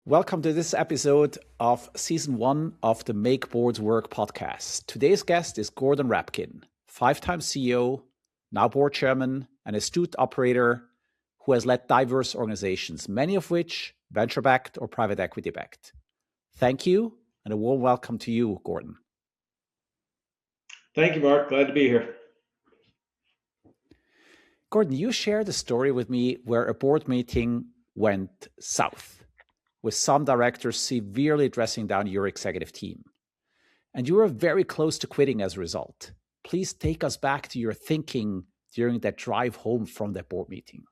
Welcome to this episode of Season 1 of the Make Boards Work podcast. Today's guest is Gordon Rapkin, five-time CEO, now board chairman, and astute operator who has led diverse organizations, many of which venture-backed or private equity-backed. Thank you, and a warm welcome to you, Gordon. Thank you, Mark. Glad to be here. Gordon, you shared a story with me where a board meeting went south, with some directors severely dressing down your executive team. And you were very close to quitting as a result. Please take us back to your thinking during that drive home from that board meeting.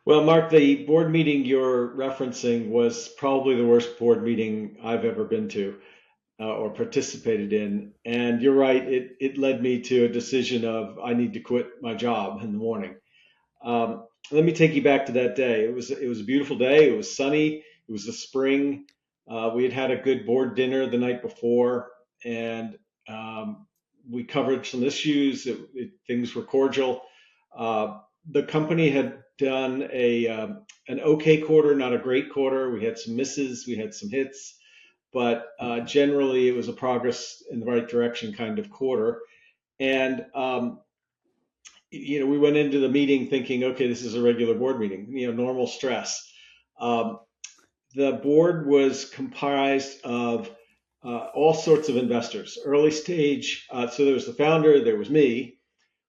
Well, Mark, the board meeting you're referencing was probably the worst board meeting I've ever been to or participated in. And you're right, it led me to a decision of I need to quit my job in the morning. Let me take you back to that day. It was a beautiful day. It was sunny. It was the spring. We had a good board dinner the night before, and we covered some issues. Things were cordial. The company had done an okay quarter, not a great quarter. We had some misses, we had some hits, but generally it was a progress in the right direction kind of quarter. And we went into the meeting thinking, okay, this is a regular board meeting, normal stress. The board was comprised of all sorts of investors, early stage. So there was the founder, there was me,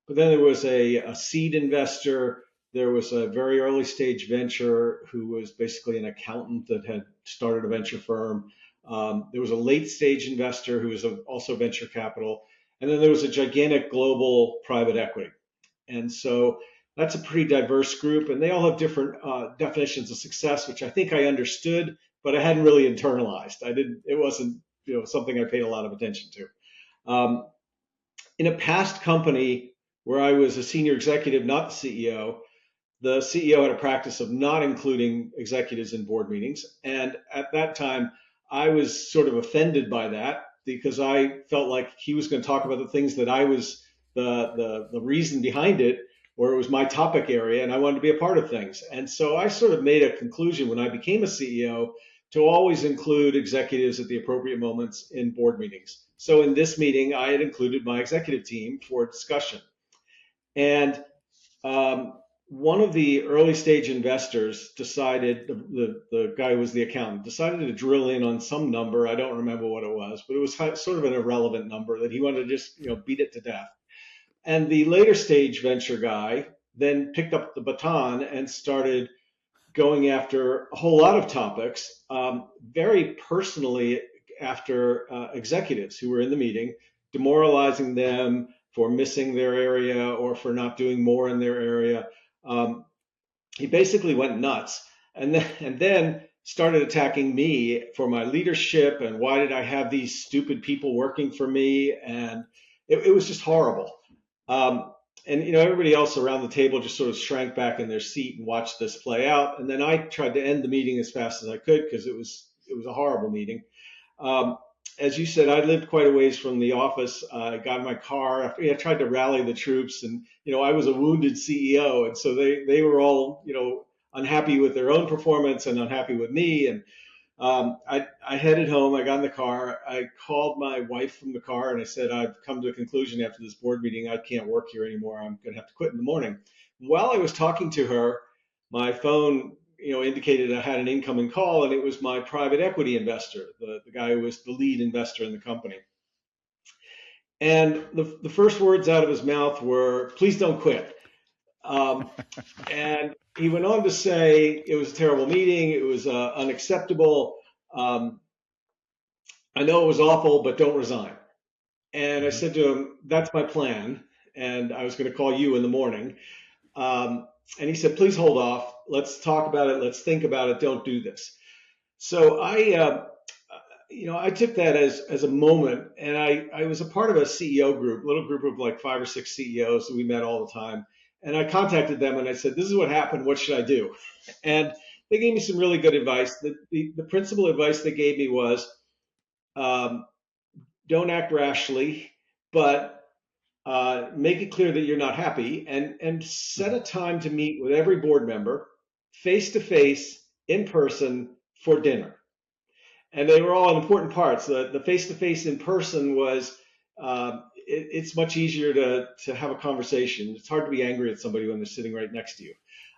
but then there was a seed investor. There was a very early stage venture who was basically an accountant that had started a venture firm. There was a late stage investor who was also venture capital. And then there was a gigantic global private equity. And so that's a pretty diverse group, and they all have different definitions of success, which I think I understood, but I hadn't really internalized. It wasn't, something I paid a lot of attention to. In a past company where I was a senior executive, not the CEO had a practice of not including executives in board meetings. And at that time, I was sort of offended by that because I felt like he was going to talk about the things that I was the reason behind it, or it was my topic area, and I wanted to be a part of things. And so I sort of made a conclusion when I became a CEO to always include executives at the appropriate moments in board meetings. So in this meeting, I had included my executive team for discussion. And one of the early stage investors decided, the guy who was the accountant, decided to drill in on some number. I don't remember what it was, but it was sort of an irrelevant number that he wanted to just beat it to death. And the later stage venture guy then picked up the baton and started going after a whole lot of topics, very personally after executives who were in the meeting, demoralizing them for missing their area or for not doing more in their area. He basically went nuts and then started attacking me for my leadership and why did I have these stupid people working for me? And it was just horrible. And everybody else around the table just sort of shrank back in their seat and watched this play out. And then I tried to end the meeting as fast as I could because it was a horrible meeting. As you said, I lived quite a ways from the office. I got in my car. I tried to rally the troops, and I was a wounded CEO, and so they were all unhappy with their own performance and unhappy with me. And I headed home. I got in the car. I called my wife from the car and I said, I've come to a conclusion after this board meeting. I can't work here anymore. I'm going to have to quit in the morning. While I was talking to her, my phone, indicated I had an incoming call, and it was my private equity investor, the guy who was the lead investor in the company. And the first words out of his mouth were, "Please don't quit." And he went on to say it was a terrible meeting. It was unacceptable. I know it was awful, but don't resign. And I said to him, that's my plan. And I was going to call you in the morning. And he said, please hold off. Let's talk about it. Let's think about it. Don't do this. So I took that as a moment, and I was a part of a CEO group, little group of like 5 or 6 CEOs that we met all the time. And I contacted them and I said, this is what happened. What should I do? And they gave me some really good advice. The principal advice they gave me was, don't act rashly, but make it clear that you're not happy, and set a time to meet with every board member face to face in person for dinner. And they were all important parts. The face-to-face in person was, it's much easier to have a conversation. It's hard to be angry at somebody when they're sitting right next to you.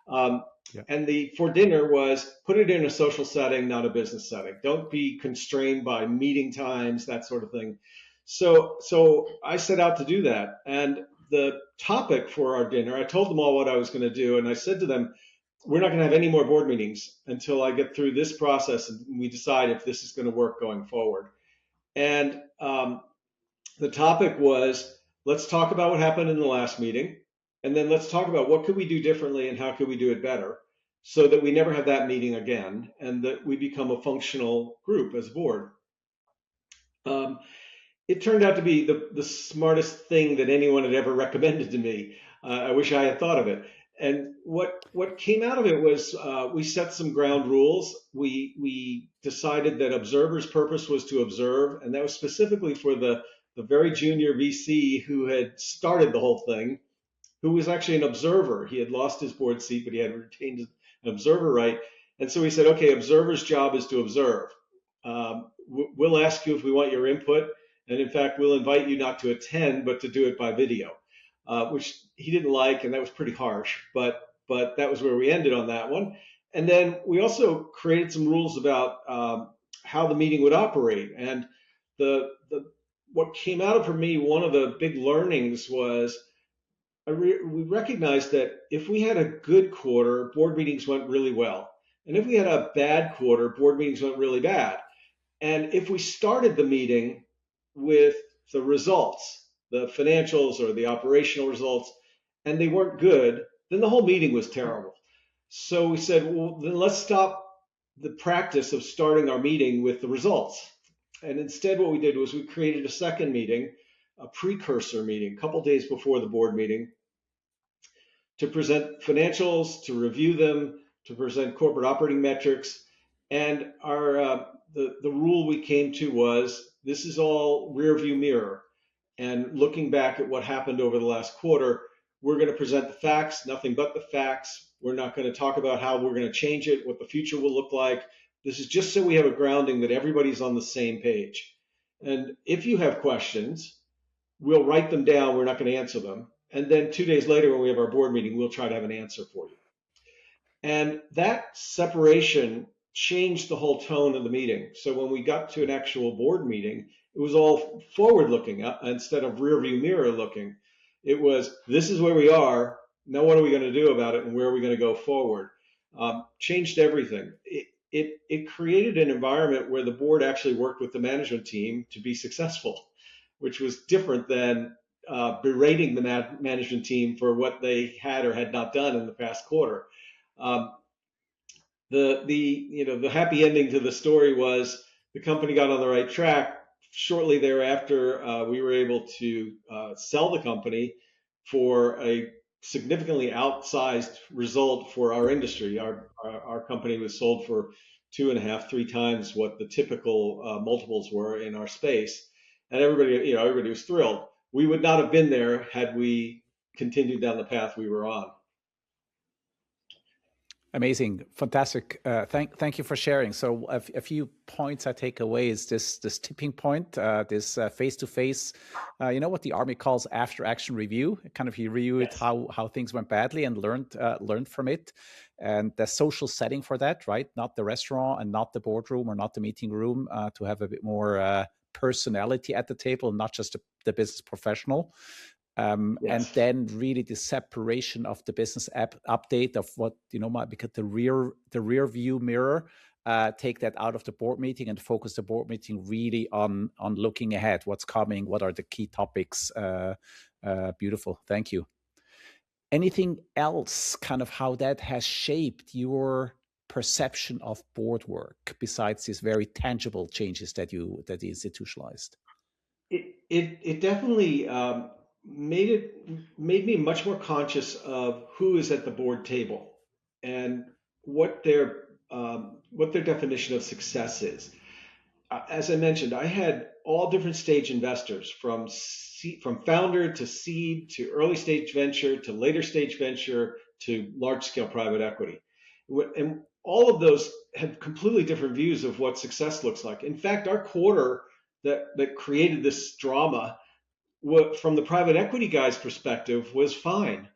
Um, Yeah. and the for dinner was put it in a social setting, not a business setting. Don't be constrained by meeting times, that sort of thing. So I set out to do that. And the topic for our dinner, I told them all what I was going to do, and I said to them, we're not going to have any more board meetings until I get through this process and we decide if this is going to work going forward. And the topic was, let's talk about what happened in the last meeting, and then let's talk about what could we do differently and how could we do it better, so that we never have that meeting again and that we become a functional group as a board. Um, it turned out to be the smartest thing that anyone had ever recommended to me. I wish I had thought of it. And what came out of it was, we set some ground rules. We decided that observers' purpose was to observe, and that was specifically for the very junior VC who had started the whole thing, who was actually an observer. He had lost his board seat, but he had retained an observer right. And so we said, okay, observer's job is to observe. We'll ask you if we want your input. And in fact, we'll invite you not to attend, but to do it by video, which he didn't like, and that was pretty harsh. But that was where we ended on that one. And then we also created some rules about how the meeting would operate. And the what came out of for me, one of the big learnings was we recognized that if we had a good quarter, board meetings went really well. And if we had a bad quarter, board meetings went really bad. And if we started the meeting with the results, the financials or the operational results, and they weren't good, then the whole meeting was terrible. So we said, well, then let's stop the practice of starting our meeting with the results. And instead, what we did was we created a second meeting, a precursor meeting, a couple days before the board meeting, to present financials, to review them, to present corporate operating metrics. And our the rule we came to was, this is all rear view mirror. And looking back at what happened over the last quarter, we're going to present the facts, nothing but the facts. We're not going to talk about how we're going to change it, what the future will look like. This is just so we have a grounding that everybody's on the same page. And if you have questions, we'll write them down. We're not going to answer them. And then 2 days later, when we have our board meeting, we'll try to have an answer for you. And that separation changed the whole tone of the meeting. So when we got to an actual board meeting, it was all forward looking instead of rear view mirror looking. It was, this is where we are. Now, what are we going to do about it, and where are we going to go forward? Changed everything. It created an environment where the board actually worked with the management team to be successful, which was different than berating the management team for what they had or had not done in the past quarter. The happy ending to the story was the company got on the right track. Shortly thereafter, we were able to sell the company for a significantly outsized result for our industry. Our company was sold for 2.5, 3 times what the typical multiples were in our space, and everybody was thrilled. We would not have been there had we continued down the path we were on. Amazing, fantastic. Thank you for sharing. So a few points I take away is this tipping point, this face-to-face. You know what the Army calls after-action review. Kind of you reviewed Yes. how things went badly and learned from it, and the social setting for that, right? Not the restaurant and not the boardroom or not the meeting room, to have a bit more personality at the table, not just the business professional. And Yes. then really the separation of the business update of what might become the rear view mirror. Take that out of the board meeting and focus the board meeting really on looking ahead, what's coming, what are the key topics. Beautiful, thank you. Anything else, kind of how that has shaped your perception of board work besides these very tangible changes that you institutionalized? It definitely made me much more conscious of who is at the board table and what their definition of success is. As I mentioned, I had all different stage investors, from founder to seed to early stage venture to later stage venture to large scale private equity. And all of those had completely different views of what success looks like. In fact, our quarter that created this drama, from the private equity guy's perspective, was fine.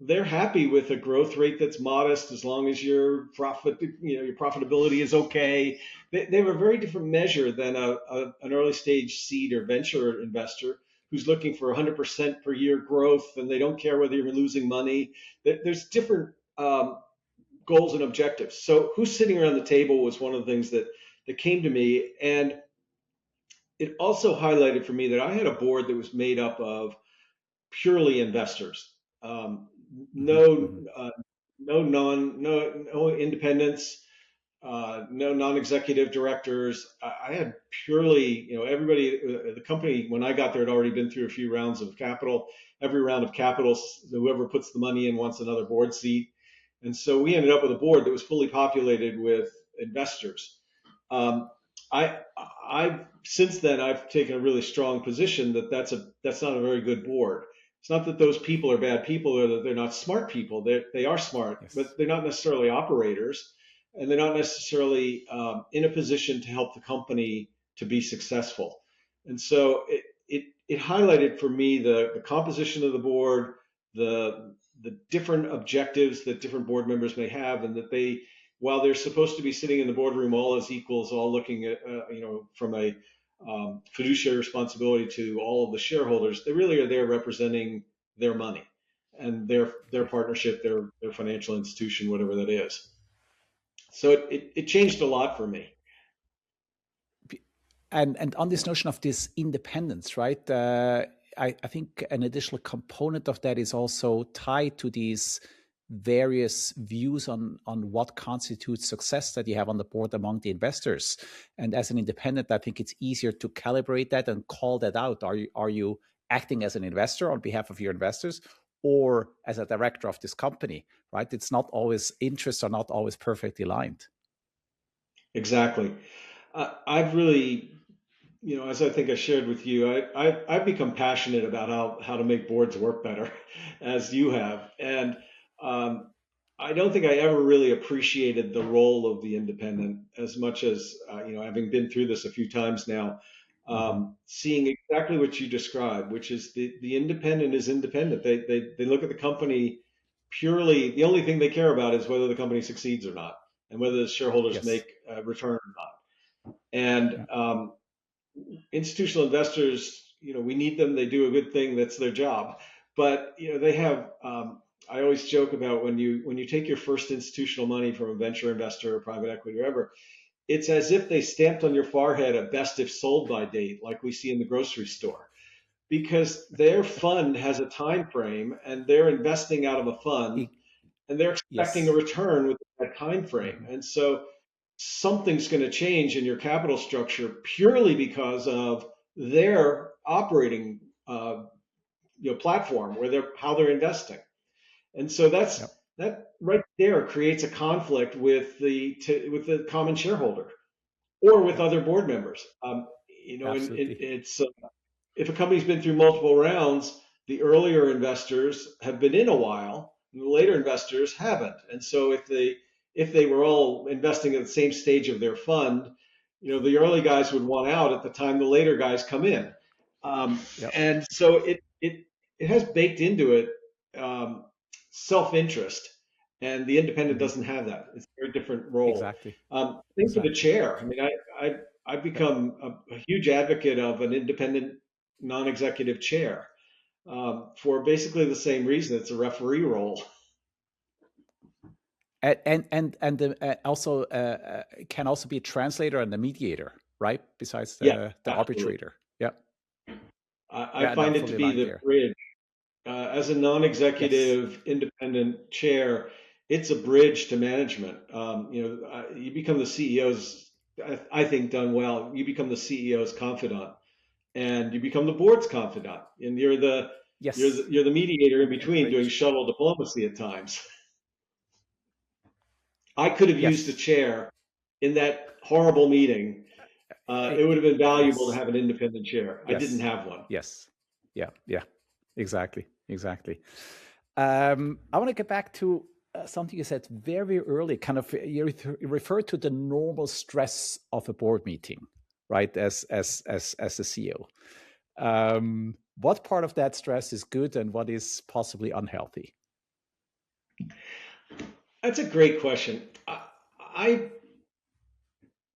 They're happy with a growth rate that's modest as long as your your profitability is okay. They have a very different measure than an early stage seed or venture investor who's looking for 100% per year growth, and they don't care whether you're losing money. There's different goals and objectives. So who's sitting around the table was one of the things that came to me, and it also highlighted for me that I had a board that was made up of purely investors. Mm-hmm, No, mm-hmm. no independents, no non-executive directors. I had purely, everybody. The company when I got there had already been through a few rounds of capital. Every round of capital, whoever puts the money in wants another board seat, and so we ended up with a board that was fully populated with investors. Um, I've since then I've taken a really strong position that that's not a very good board. It's not that those people are bad people or that they're not smart people. They are smart, Yes. but they're not necessarily operators, and they're not necessarily in a position to help the company to be successful. And so it highlighted for me the composition of the board, the different objectives that different board members may have, and that they, while they're supposed to be sitting in the boardroom all as equals, all looking at, from a fiduciary responsibility to all of the shareholders, they really are there representing their money and their Okay. partnership, their financial institution, whatever that is. So it changed a lot for me. And on this notion of this independence, right? I think an additional component of that is also tied to these various views on what constitutes success that you have on the board among the investors. And as an independent, I think it's easier to calibrate that and call that out. Are you acting as an investor on behalf of your investors, or as a director of this company? Right? It's not always interests are not always perfectly aligned. Exactly. I've really, as I think I shared with you, I've become passionate about how to make boards work better, as you have, and um, I don't think I ever really appreciated the role of the independent as much as having been through this a few times now, Mm-hmm. seeing exactly what you described, which is the independent is independent. They look at the company purely. The only thing they care about is whether the company succeeds or not, and whether the shareholders Yes. make a return or not. And Yeah. institutional investors, we need them. They do a good thing. That's their job. But they have. I always joke about when you take your first institutional money from a venture investor or private equity or whatever, it's as if they stamped on your forehead a best if sold by date, like we see in the grocery store, because their fund has a time frame and they're investing out of a fund E- and they're expecting a yes. return within that time frame. Mhm. And so something's going to change in your capital structure purely because of their operating platform, where they're how they're investing. And so Yep. that right there creates a conflict with the common shareholder or with Yep. other board members. Absolutely. It's if a company's been through multiple rounds, the earlier investors have been in a while, and the later investors haven't. And so if they were all investing at the same stage of their fund, the early guys would want out at the time the later guys come in. Yep. And so it has baked into it um, self-interest, and the independent Hmm. doesn't have that. It's a very different role. Exactly. Same for the Exactly. chair. I mean, I've Yep. become a huge advocate of an independent non-executive chair for basically the same reason. It's a referee role. And also can also be a translator and a mediator, right? Besides Yeah, the absolutely. arbitrator. Yeah. I Yeah. And I'm find it to fully be aligned the there. bridge. As a Yes. non-executive independent chair, it's a bridge to management. You become the CEO's, I think, done well. You become the CEO's confidant, and you become the board's confidant, and Yes. you're the mediator in And between, doing bridge. shuttle diplomacy at times. I could have used a Yes. chair in that horrible meeting. It would have been valuable to Yes. have an independent chair. I didn't Yes. have one. Yes. Yeah. Yeah. Exactly. Exactly. I want to get back to something you said very early, kind of you referred to the normal stress of a board meeting, right? As the CEO. What part of that stress is good and what is possibly unhealthy? That's a great question. I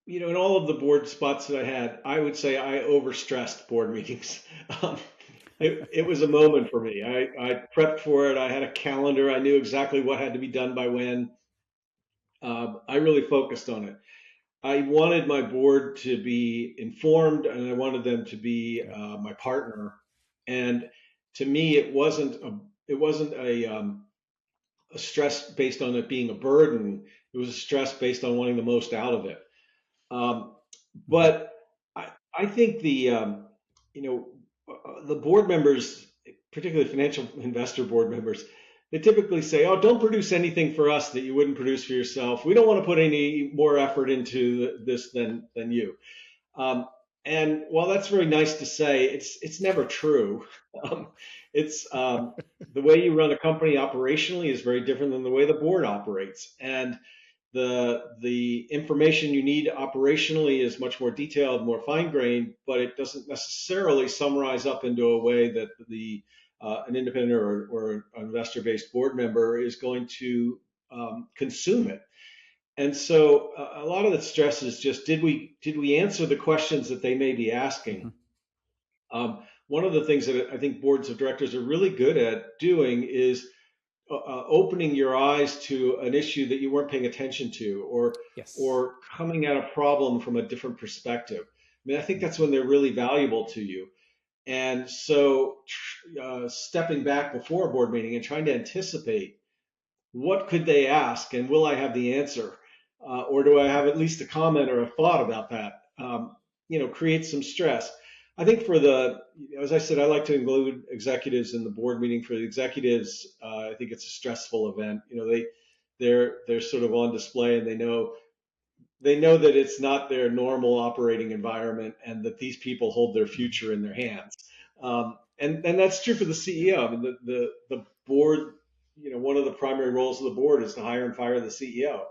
in all of the board spots that I had, I would say I overstressed board meetings. Um, it was a moment for me. I prepped for it. I had a calendar. I knew exactly what had to be done by when. I really focused on it. I wanted my board to be informed, and I wanted them to be Yeah. my partner. And to me, it wasn't a stress based on it being a burden. It was a stress based on wanting the most out of it. Um, Mhm. but I think you know, the board members, particularly financial investor board members, they typically say, "Oh, don't produce anything for us that you wouldn't produce for yourself. We don't want to put any more effort into this than you." Um, and while that's very nice to say, it's never true. Um, it's The way you run a company operationally is very different than the way the board operates, and the information you need operationally is much more detailed, more fine grained, but it doesn't necessarily summarize up into a way that the an independent or an investor based board member is going to consume it. And so a lot of the stress is just did we answer the questions that they may be asking? Mhm. One of the things that I think boards of directors are really good at doing is opening your eyes to an issue that you weren't paying attention to, Yes. or coming at a problem from a different perspective. I mean, I think that's Mhm. when they're really valuable to you. And so, stepping back before a board meeting and trying to anticipate what could they ask, and will I have the answer, or do I have at least a comment or a thought about that? Creates some stress. I think as I said, I like to include executives in the board meeting. For the executives, I think it's a stressful event. They're sort of on display, and they know that it's not their normal operating environment, and that these people hold their Mhm. future in their hands. And that's true for the CEO. I mean, the board, one of the primary roles of the board is to hire and fire the CEO.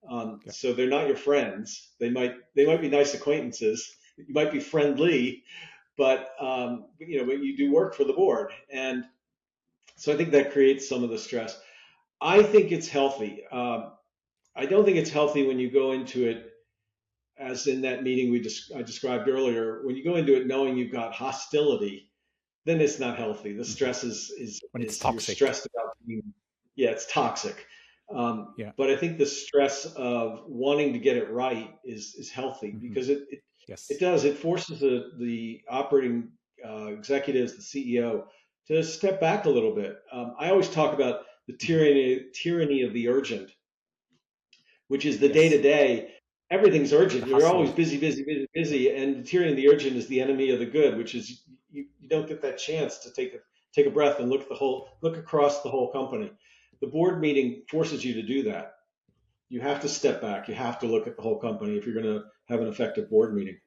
Yeah. So they're not your friends. They might be nice acquaintances. You might be friendly, but you do work for the board, and so I think that creates some of the stress. I think it's healthy. I don't think it's healthy when you go into it, as in that meeting I described earlier. When you go into it knowing you've got hostility, then it's not healthy. The Mhm. stress is When it's you're toxic. stressed about being, yeah, it's toxic. Yeah. But I think the stress of wanting to get it right is healthy, Mhm. because it Yes. does, it forces the operating executives, the CEO, to step back a little bit. I always talk about the Mhm. tyranny of the urgent, which is the day to Yes. day. Everything's urgent. The You're always hustle. busy, busy, busy, busy, and the tyranny of the urgent is the enemy of the good, which is you don't get that chance to take a breath and look across the whole company. The board meeting forces you to do that. You have to step back. You have to look at the whole company if you're going to have an effective board meeting.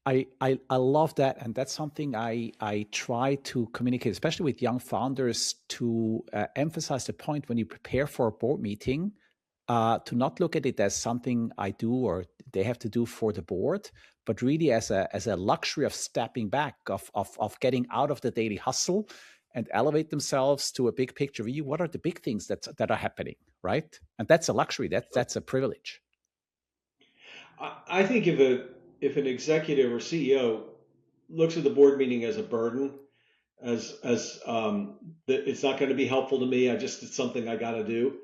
I love that, and that's something I try to communicate, especially with young founders, to emphasize the point when you prepare for a board meeting, to not look at it as something I do or they have to do for the board, but really as a luxury of stepping back, of getting out of the daily hustle and elevate themselves to a big picture view. What are the big things that are happening, right? And that's a luxury. That's a privilege. I think if an executive or CEO looks at the board meeting as a burden, as that it's not going to be helpful to me. It's something I got to do.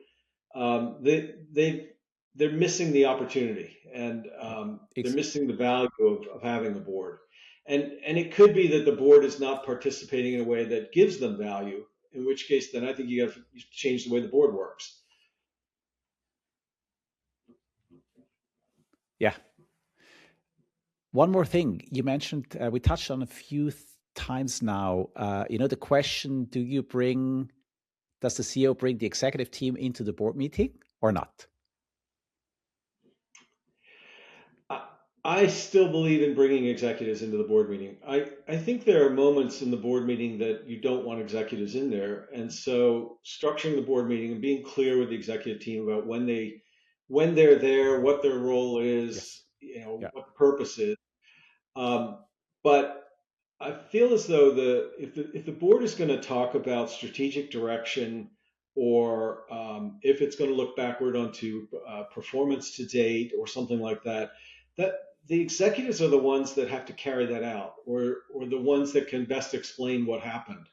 They're missing the opportunity, and Yeah. they're missing the value of having a board. And it could be that the board is not participating in a way that gives them value. In which case, then I think you have to change the way the board works. Yeah. One more thing you mentioned, we touched on a few times now. The question: does the CEO bring the executive team into the board meeting or not? I, I still believe in bringing executives into the board meeting. I think there are moments in the board meeting that you don't want executives in there. And so structuring the board meeting and being clear with the executive team about when they're there, what their role is, Yes. Yeah. what the purpose is. Um, but I feel as though if the board is going to talk about strategic direction, or if it's going to look backward onto performance to date or something like that, that the executives are the ones that have to carry that out, or the ones that can best explain what happened.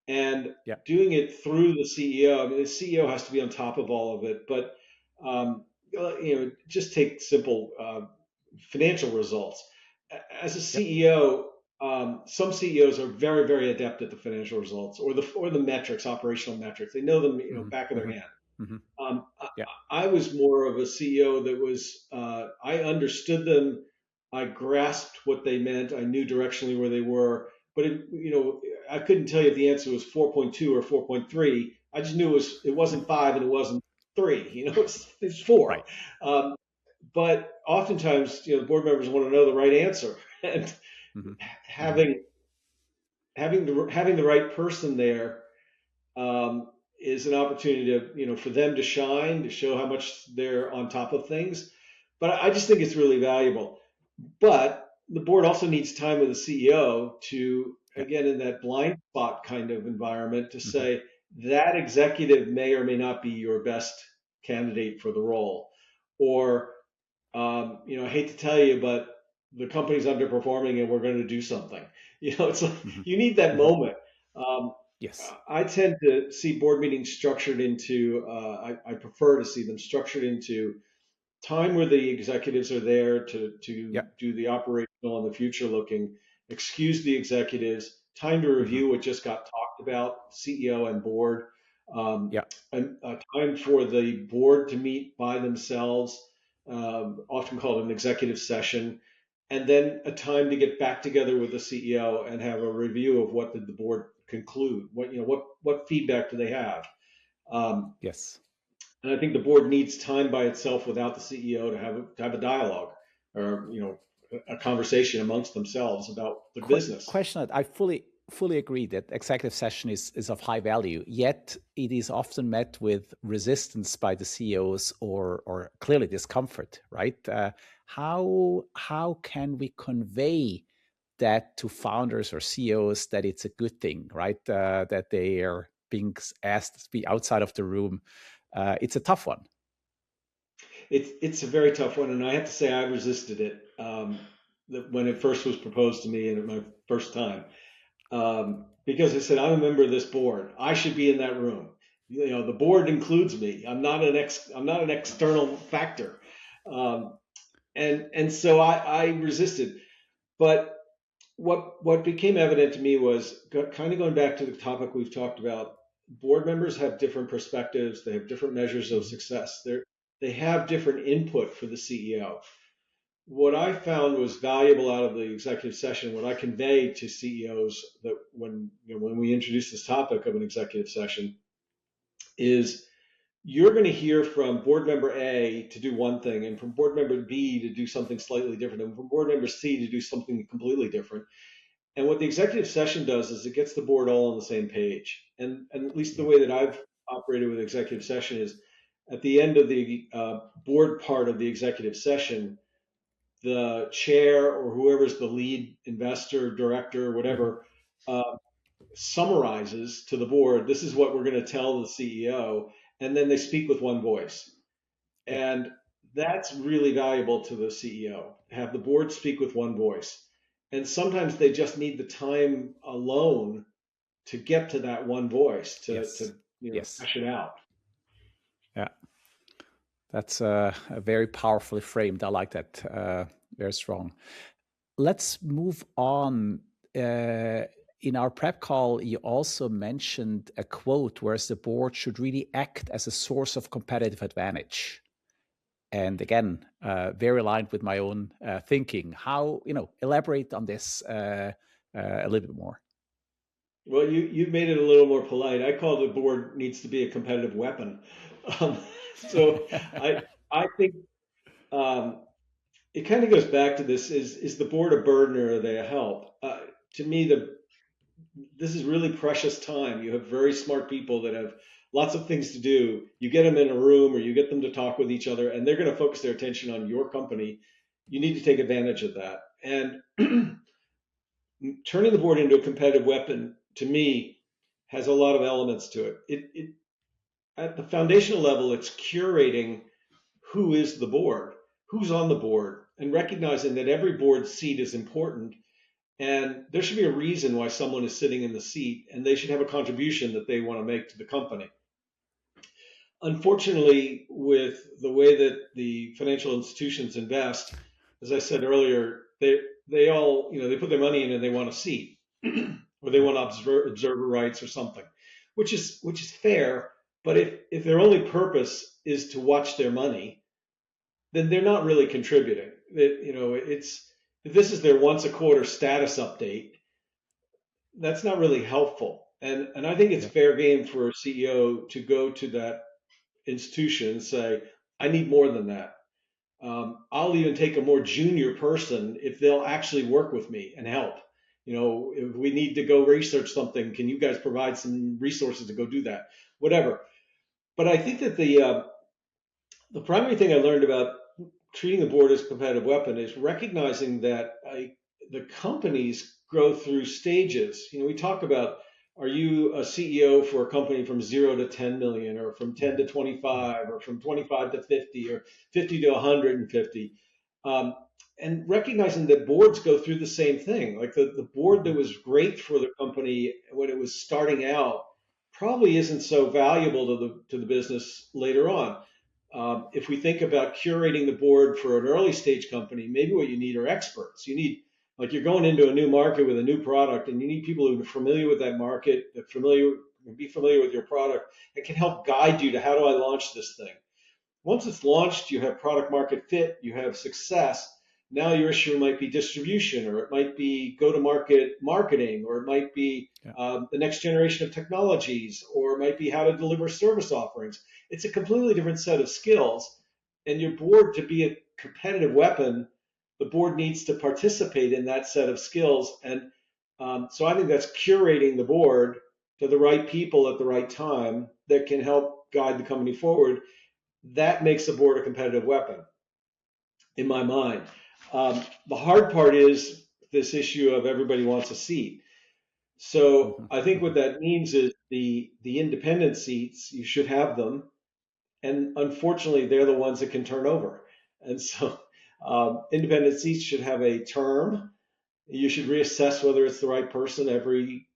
And Yeah. doing it through the CEO. I mean, the CEO has to be on top of all of it, but just take simple financial results. As a Yeah. CEO, some CEOs are very, very adept at the financial results, or the metrics, operational metrics. They know them, Hmm. back of their Hmm. hand. Hmm. Um, Yeah. I was more of a CEO that was, I understood them, I grasped what they meant, I knew directionally where they were, but I couldn't tell you if the answer was 4.2 or 4.3. I just knew it wasn't five and it wasn't three. It's four. Right. Um, but oftentimes, board members want to know the right answer, and Hmm. Hmm. having having the right person there is an opportunity to for them to shine, to show how much they're on top of things. But I just think it's really valuable. But the board also needs time with the CEO to, Yeah. again, in that blind spot kind of environment, to Hmm. say that executive may or may not be your best candidate for the role, or I hate to tell you, but the company's underperforming and we're going to do something. It's like Hmm. you need that Hmm. moment. Um, Yes. I tend to see board meetings structured into, I prefer to see them structured into time where the executives are there to Yeah. do the operational and the future looking, excuse the executives, time to Hmm. review what just got talked about, CEO and board, um, Yeah. and a time for the board to meet by themselves, often called an executive session, and then a time to get back together with the CEO and have a review of what did the board conclude, what feedback do they have. Um, Yes. and I think the board needs time by itself without the CEO to have a dialogue, or a conversation amongst themselves about the business. Question that I fully agree that executive session is of high value, yet it is often met with resistance by the CEOs, or clearly discomfort, right? How can we convey that to founders or CEOs that it's a good thing, right? That they are being asked to be outside of the room. It's a tough one. It's a very tough one, and I have to say I resisted it, when it first was proposed to me and my first time, because I said I'm a member of this board. I should be in that room. The board includes me. I'm not an external factor, um, and so I resisted. But what became evident to me was kind of going back to the topic we've talked about. Board members have different perspectives. They have different measures of Mhm. success. They have different input for the CEO. What I found was valuable out of the executive session, what I convey to CEOs, that when we introduce this topic of an executive session, is you're going to hear from board member A to do one thing, and from board member B to do something slightly different, and from board member C to do something completely different. And what the executive session does is it gets the board all on the same page. And at least the Yeah. way that I've operated with executive session is, at the end of the board part of the executive session, the chair or whoever's the lead investor, director, Hmm. whatever, uh, summarizes to the board, this is what we're going to tell the CEO, and then they speak with one voice. Yeah. And that's really valuable to the CEO, have the board speak with one voice. And sometimes they just need the time alone to get to that one voice, to, Yes. to Yes. hash it out. Yeah. That's a very powerfully framed. I like that. Very strong. Let's move on. Uh, in our prep call, you also mentioned a quote, whereas the board should really act as a source of competitive advantage. And again, very aligned with my own thinking. How, elaborate on this a little bit more. Well, you made it a little more polite. I call the board needs to be a competitive weapon. Um, so I I think, um, it kind of goes back to this: is the board a burden or are they a help? To me, this is really precious time. You have very smart people that have lots of things to do. You get them in a room or you get them to talk with each other, and they're going to focus their attention on your company. You need to take advantage of that. And turning the board into a competitive weapon, to me, has a lot of elements to it. It at the foundational level, it's curating who is the board, who's on the board, and recognizing that every board seat is important. And there should be a reason why someone is sitting in the seat, and they should have a contribution that they want to make to the company. Unfortunately, with the way that the financial institutions invest, as I said earlier, they all, they put their money in and they want a seat, or they Yeah. want observer rights or something, which is fair. But if their only purpose is to watch their money, then they're not really contributing. It's if this is their once a quarter status update, that's not really helpful. And I think it's Yeah. fair game for a CEO to go to that institution and say, I need more than that. I'll even take a more junior person if they'll actually work with me and help. If we need to go research something, can you guys provide some resources to go do that? Whatever. But I think that the primary thing I learned about treating the board as a competitive weapon is recognizing that the companies grow through stages. We talk about, are you a CEO for a company from 0 to 10 million, or from 10 to Mhm. Yeah. 25, or from 25 to 50, or 50 to 150? Um, and recognizing that boards go through the same thing. Like the board that Mhm. was great for the company when it was starting out probably isn't so valuable to the business later on. If we think about curating the board for an early stage company, maybe what you need are experts. You need, like, you're going into a new market with a new product, and you need people who are familiar with that market, that be familiar with your product, and can help guide you to, how do I launch this thing? Once it's launched, you have product market fit, you have success. Now your issue might be distribution, or it might be go to market marketing, or it might be Yeah. the next generation of technologies, or it might be how to deliver service offerings. It's a completely different set of skills. And your board, to be a competitive weapon, the board needs to participate in that set of skills. And so I think that's curating the board to the right people at the right time that can help guide the company forward. That makes the board a competitive weapon in my mind. The hard part is this issue of everybody wants a seat. So Mhm. I think what Mhm. that means is the independent seats, you should have them, and unfortunately they're the ones that can turn over. And so independent seats should have a term. You should reassess whether it's the right person every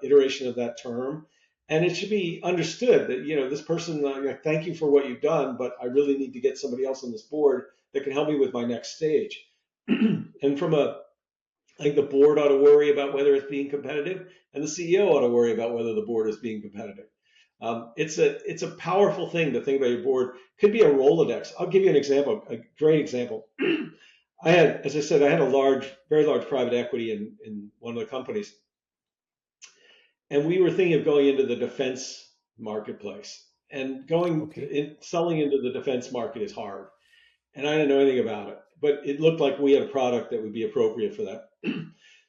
iteration of that term. And it should be understood that, this person, thank you for what you've done, but I really need to get somebody else on this board that can help me with my next stage. And I think the board ought to worry about whether it's being competitive, and the CEO ought to worry about whether the board is being competitive. It's a powerful thing to think about your board. Could be a Rolodex. I'll give you an example, a great example. As I said, I had a very large private equity in one of the companies, and we were thinking of going into the defense marketplace. And Okay. selling into the defense market is hard, and I didn't know anything about it, but it looked like we had a product that would be appropriate for that.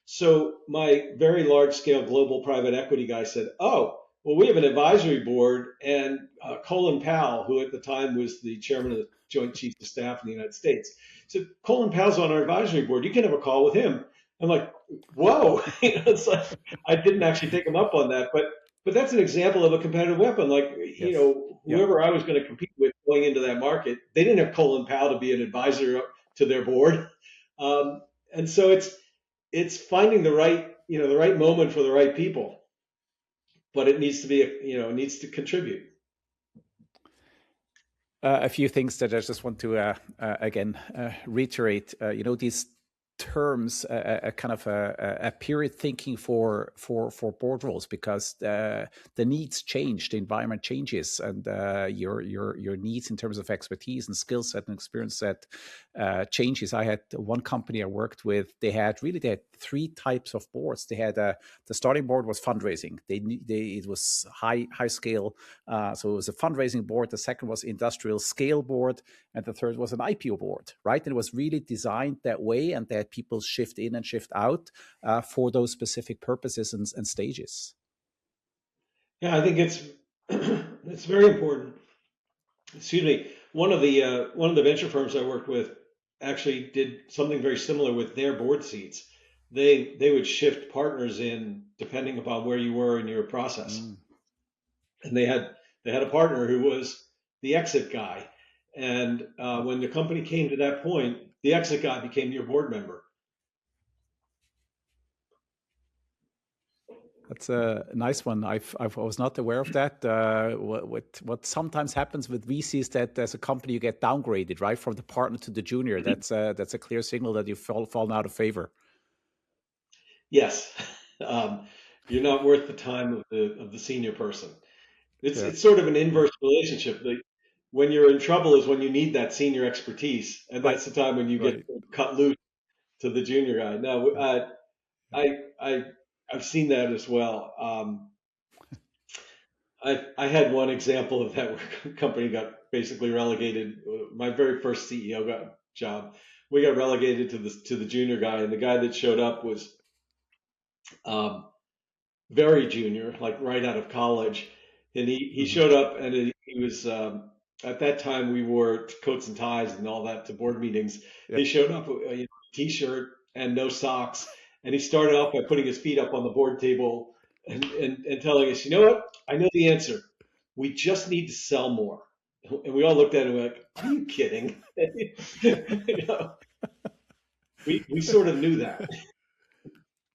So my very large scale global private equity guy said, "Oh, well, we have an advisory board, and Colin Powell, who at the time was the chairman of the Joint Chiefs of Staff in the United States, said, Colin Powell's on our advisory board. You can have a call with him." I'm like, "Whoa!" It's like I didn't actually take him up on that, but that's an example of a competitive weapon. Like, Yes. Yeah. whoever I was going to compete with going into that market, they didn't have Colin Powell to be an advisor to their board, and so it's finding the right moment for the right people, but it needs to be it needs to contribute. A few things that I just want to again reiterate. These terms, a kind of a period thinking for board roles, because the needs change, the environment changes, and your needs in terms of expertise and skill set and experience set changes. I had one company I worked with. They had three types of boards. They had the starting board was fundraising. It was high scale, so it was a fundraising board. The second was industrial scale board, and the third was an IPO board, right? And it was really designed that way, and that people shift in and shift out for those specific purposes and stages. Yeah, I think it's it's very important. Excuse me. One of the venture firms I worked with actually did something very similar with their board seats. They would shift partners in depending upon where you were in your process, Mm. and they had a partner who was the exit guy. And Oh, when the company came to that point, the exit guy became your board member. that's a nice one. I was not aware of that. What sometimes happens with VCs, that as a company you get downgraded, right, from the partner to the junior. That's a clear signal that you've fallen out of favor. Yes, um, you're not worth the time of the senior person. Yeah, It's sort of an inverse relationship. Like, when you're in trouble is when you need that senior expertise, and right, that's the time when you get right. cut loose to the junior guy. No, Yeah, I I've seen that as well. I had one example of that where a company got basically relegated. My very first CEO got job. We got relegated to the junior guy, and the guy that showed up was um, very junior, like right out of college. And he hmm showed up, and he was at that time we wore coats and ties and all that to board meetings. yeah. He showed up with a t-shirt and no socks, and he started off by putting his feet up on the board table and telling us, you know what? I know the answer. We just need to sell more. And we all looked at him like, are you kidding? You know, we sort of knew that.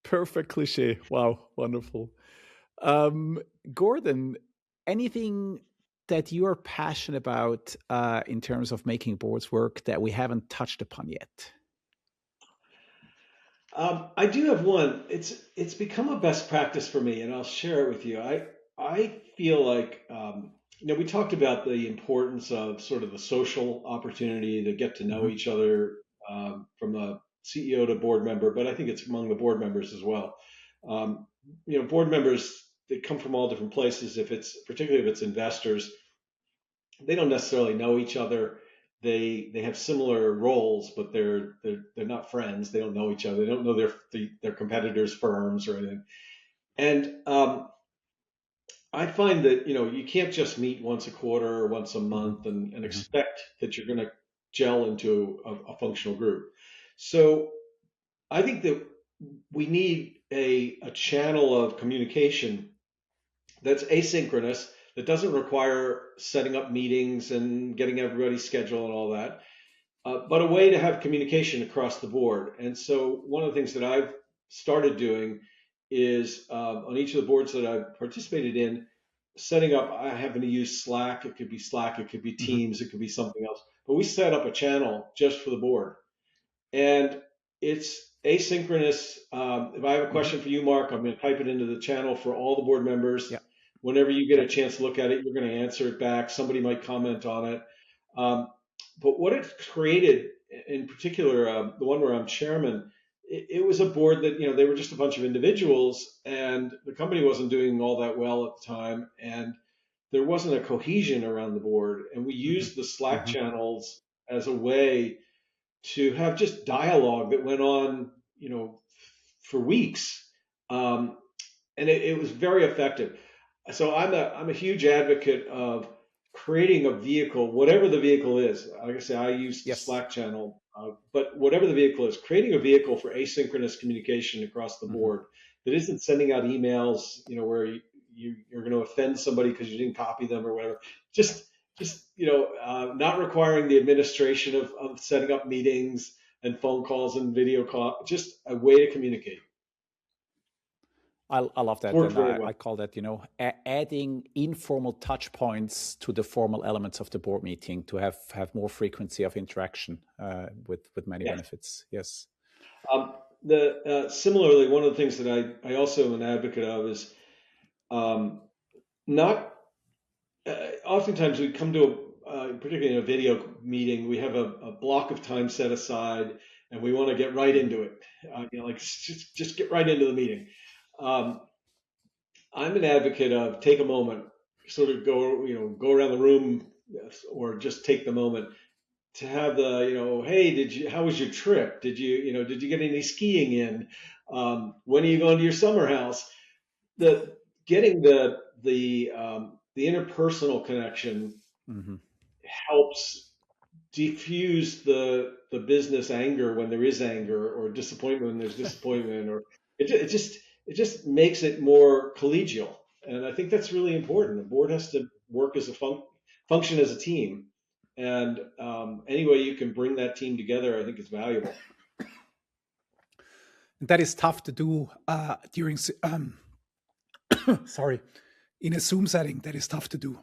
Perfect cliche. Wow, wonderful. Um, Gordon, anything that you're passionate about in terms of making boards work that we haven't touched upon yet? I do have one. It's become a best practice for me, and I'll share it with you. I feel like we talked about the importance of sort of the social opportunity to get to know Hmm each other from a CEO to board member, but I think it's among the board members as well. Um, board members, they come from all different places. If it's particularly if it's investors, they don't necessarily know each other. They have similar roles, but they're not friends. They don't know each other. They don't know their competitors' firms or anything. And I find that you can't just meet once a quarter or once a hmm month and hmm expect that you're going to gel into a functional group. So I think that we need a channel of communication that's asynchronous, that doesn't require setting up meetings and getting everybody's schedule and all that, but a way to have communication across the board. And so one of the things that I've started doing is on each of the boards that I've participated in, setting up, I happen to use Slack. It could be hmm Teams, it could be something else. But we set up a channel just for the board. And it's asynchronous. If I have a hmm question for you, Mark, I'm going to type it into the channel for all the board members. Yeah, Whenever you get yeah. a chance to look at it, you're going to answer it back. Somebody might comment on it. Um, but what it created, in particular, the one where I'm chairman, it was a board that, they were just a bunch of individuals, and the company wasn't doing all that well at the time. And there wasn't a cohesion around the board. And we hmm used the Slack hmm channels as a way to have just dialogue that went on, for weeks. Um, and it was very effective. So I'm a huge advocate of creating a vehicle, whatever the vehicle is. Like I say, I use the Yes. Slack channel, but whatever the vehicle is, creating a vehicle for asynchronous communication across the hmm board that isn't sending out emails, where you're going to offend somebody because you didn't copy them or whatever. Just not requiring the administration of setting up meetings and phone calls and video call. Just a way to communicate. I love It's that. worked And very I well. call that, adding informal touch points to the formal elements of the board meeting to have more frequency of interaction with many Yes. benefits. Yes. Um, the Similarly, one of the things that I also am an advocate of is um, not. Oftentimes, we come to particularly in a video meeting, we have a block of time set aside, and we want to get right hmm into it. Like just get right into the meeting. Um, I'm an advocate of take a moment, sort of go around the room, or just take the moment to have the, hey, how was your trip? Did you get any skiing in? When are you going to your summer house? The getting the interpersonal connection Hmm. helps diffuse the business anger when there is anger, or disappointment when there's disappointment, or it just makes it more collegial. And I think that's really important. The board has to work as a function as a team, and any way you can bring that team together, I think is valuable. That is tough to do during, sorry, in a Zoom setting. That is tough to do.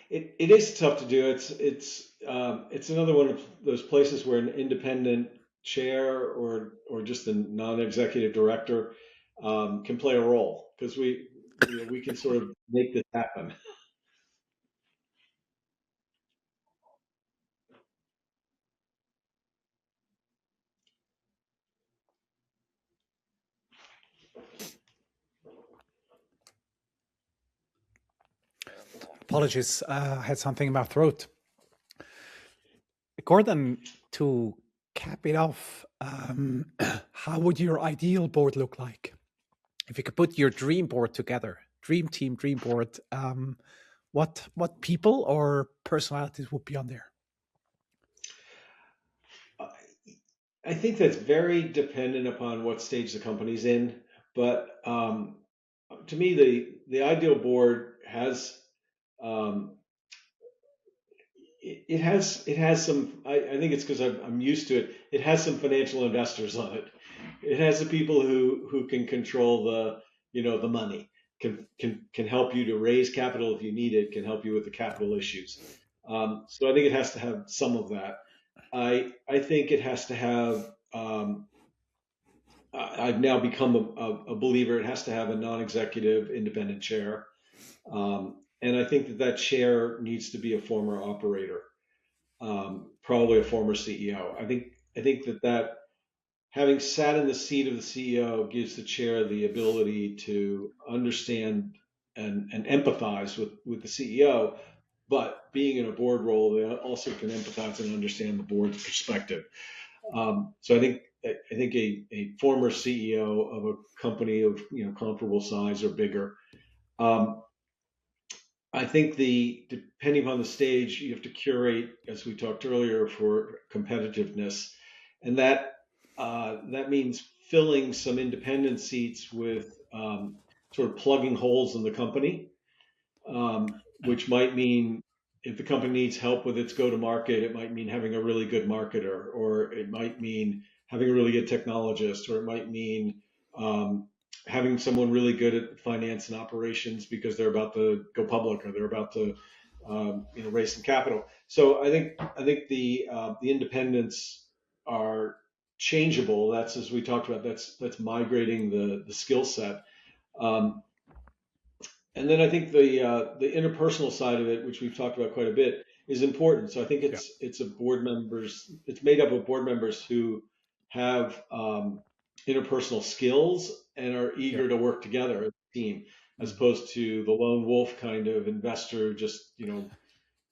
It is tough to do. It's another one of those places where an independent chair or just a non-executive director can play a role, because we can sort of make this happen. Apologies, I had something in my throat. Gordon, to cap it off, how would your ideal board look like? If you could put your dream board together, dream team, dream board, what people or personalities would be on there? I think that's very dependent upon what stage the company's in, but to me, the ideal board has um, it has some. I think it's because I'm used to it. It has some financial investors on it. It has the people who can control the money, can help you to raise capital if you need it, can help you with the capital issues. So I think it has to have some of that. I think it has to have. I've now become a believer. It has to have a non-executive independent chair, and I think that chair needs to be a former operator, probably a former CEO. I think that having sat in the seat of the CEO gives the chair the ability to understand and empathize with the CEO, but being in a board role, they also can empathize and understand the board's perspective. So I think a former CEO of a company of comparable size or bigger. Um, I think depending on the stage, you have to curate, as we talked earlier, for competitiveness, and that means filling some independent seats with sort of plugging holes in the company, which might mean if the company needs help with its go-to-market, it might mean having a really good marketer, or it might mean having a really good technologist, or it might mean um, having someone really good at finance and operations because they're about to go public or they're about to raise some capital. So I think the independents are changeable. That's, as we talked about. That's migrating the skill set. Um, and then I think the interpersonal side of it, which we've talked about quite a bit, is important. So I think Yeah. it's made up of board members who have interpersonal skills and are Yeah. eager to work together as a team, as Mhm. opposed to the lone wolf kind of investor who just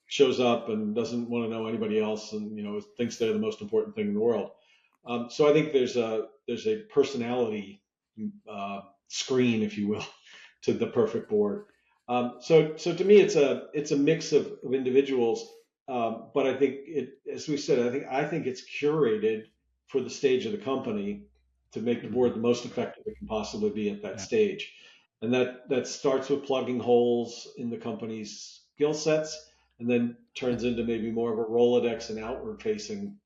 shows up and doesn't want to know anybody else, and thinks they're the most important thing in the world. So I think there's a personality screen, if you will, to the perfect board. So to me, it's a mix of individuals, but I think as we said, I think it's curated for the stage of the company to make the Mhm. board the most effective it can possibly be at that Yeah. stage, and that starts with plugging holes in the company's skill sets, and then turns into maybe more of a Rolodex and outward facing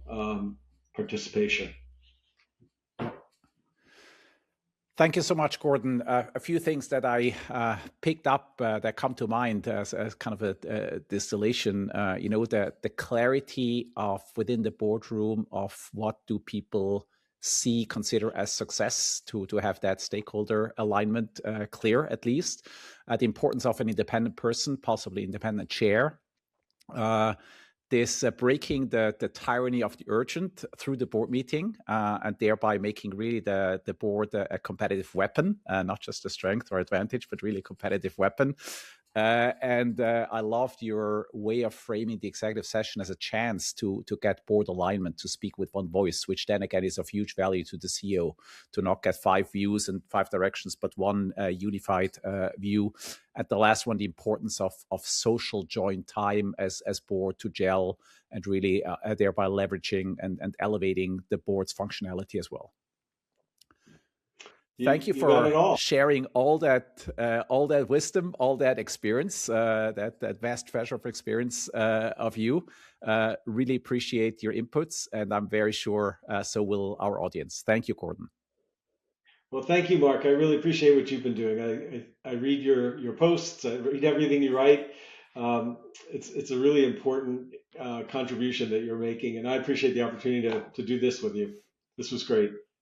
um, participation. Thank you so much, Gordon. A few things that I picked up that come to mind as kind of a distillation. The clarity of within the boardroom of what do people see, consider as success, to have that stakeholder alignment clear, at least. The importance of an independent person, possibly independent chair. Uh, this breaking the tyranny of the urgent through the board meeting, and thereby making really the board a competitive weapon, not just a strength or advantage, but really a competitive weapon. And I loved your way of framing the executive session as a chance to get board alignment, to speak with one voice, which then again is of huge value to the CEO, to not get 5 views and 5 directions, but one unified view. And the last one, the importance of social joint time as board to gel and really thereby leveraging and elevating the board's functionality as well. Thank you for sharing all that wisdom, all that experience, that vast treasure of experience of you. Really appreciate your inputs, and I'm very sure so will our audience. Thank you, Gordon. Well, thank you, Mark. I really appreciate what you've been doing. I read your posts. I read everything you write. It's a really important contribution that you're making, and I appreciate the opportunity to do this with you. This was great.